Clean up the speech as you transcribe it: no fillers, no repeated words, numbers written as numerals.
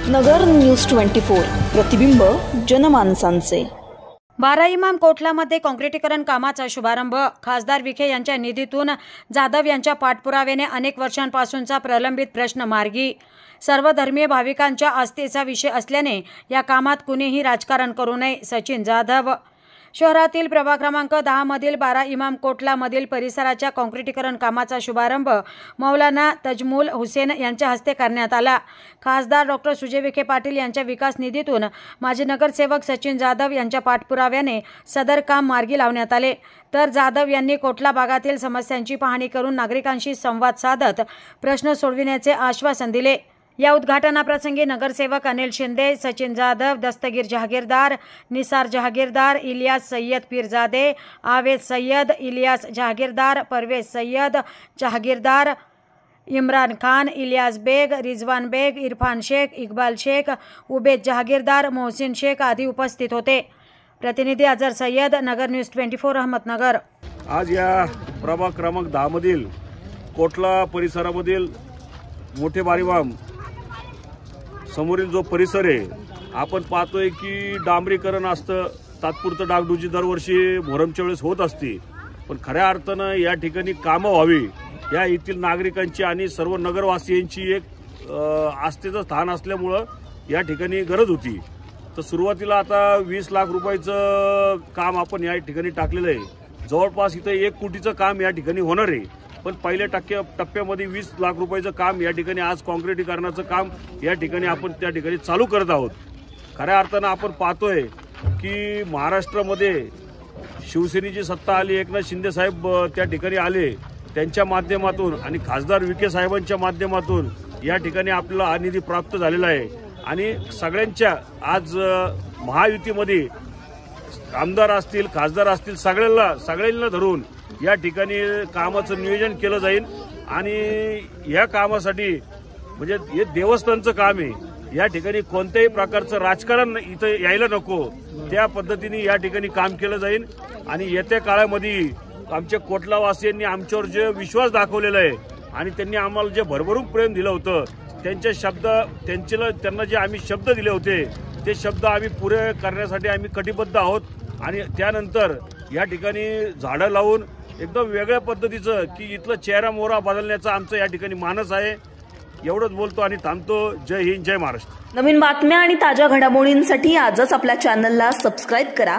नगर news 24 प्रतिबिंब जनमानसांचे। बारा इमाम कोटलामध्ये काँक्रिटीकरण कामाचा शुभारंभ। खासदार विखे यांच्या निधीतून जाधव यांच्या पाठपुराव्याने अनेक वर्षांपासूनचा प्रलंबित प्रश्न मार्गी। सर्वधर्मीय भाविकांच्या आस्थेचा विषय असल्याने या कामात कुणीही राजकारण करू नये। सचिन जाधव। शहरातील प्रभाग क्रमांक 10 मधील बारा इमाम कोटला मधील परिसराच्या काँक्रिटीकरण कामाचा शुभारंभ मौलाना तजमुल हुसेन यांच्या हस्ते करण्यात आला। खासदार डॉ. सुजय विखे पाटील यांच्या विकास निधीतून माजी नगरसेवक सचिन जाधव यांच्या पाठपुराव्याने सदर काम मार्गी लावण्यात आले। तर जाधव यांनी कोटला भागातील समस्यांची पाहणी करून नागरिकांशी संवाद साधत प्रश्न सोडविण्याचे आश्वासन दिले। या उद्घाटनाप्रसंगी नगरसेवक अनिल शिंदे, सचिन जाधव, दस्तगीर जहागीरदार, निसार जहागीरदार, इलियास सय्यद पीरजादे, आवेद सय्यद, इलियास जहागीरदार, परवेज सय्यद जहागीरदार, इमरान खान, इलियास बेग, रिजवान बेग, इरफान शेख, इकबाल शेख, उबेद जहागीरदार, मोहसिन शेख आदी उपस्थित होते। प्रतिनिधी अजहर सय्यद, नगर न्यूज 24 अहमदनगर। आज या प्रभाग क्रमांक 10 मधील कोटला परिसरामधील मोठे बारीवाम समोरील जो परिसर आहे, आपण पाहतोय की डांबरीकरण असतं, तात्पुरतं डागडुजी दरवर्षी मोहरमच्या वेळेस होत असते, पण खऱ्या अर्थानं या ठिकाणी कामं व्हावी या येथील नागरिकांची आणि सर्व नगरवासियांची एक आस्थेचं स्थान असल्यामुळं या ठिकाणी गरज होती। तर सुरुवातीला आता 20 लाख रुपयाचं काम आपण या ठिकाणी टाकलेलं आहे। जवळपास इथं 1 कोटीचं काम या ठिकाणी होणार आहे, पण पहिल्या टप्प्यामध्ये 20 लाख रुपयाचं काम या ठिकाणी आज काँक्रिटीकरणाचं काम या ठिकाणी आपण त्या ठिकाणी चालू करत आहोत। खऱ्या अर्थानं आपण पाहतोय की महाराष्ट्रामध्ये शिवसेनेची सत्ता आली, एकनाथ शिंदे साहेब त्या ठिकाणी आले, त्यांच्या माध्यमातून आणि खासदार विखे साहेबांच्या माध्यमातून या ठिकाणी आपल्याला हा निधी प्राप्त झालेला आहे। आणि सगळ्यांच्या आज महायुतीमध्ये आमदार असतील, खासदार असतील, सगळ्यांना धरून या ठिकाणी कामाचं नियोजन केलं जाईल। आणि या कामासाठी म्हणजे हे देवस्थानचं काम आहे, या ठिकाणी कोणत्याही प्रकारचं राजकारण इथं यायला नको, त्या पद्धतीने या ठिकाणी काम केलं जाईल। आणि येत्या काळामध्ये आमच्या कोटलावासियांनी आमच्यावर जे विश्वास दाखवलेला आहे आणि त्यांनी आम्हाला जे भरभरून प्रेम दिलं होतं, त्यांना जे आम्ही शब्द दिले होते ते शब्द आम्ही पुरे करण्यासाठी आम्ही कटिबद्ध आहोत। आणि त्यानंतर या ठिकाणी झाडं लावून एकदम वेगळ्या पद्धतीचं की इथलं चेहरा मोहरा बदलण्याचा आमचं या ठिकाणी मानस आहे। एवढंच बोलतो आणि थांबतो। जय हिंद, जय महाराष्ट्र। नवीन बातम्या आणि ताज्या घडामोडींसाठी आजच आपल्या चॅनलला सबस्क्राइब करा।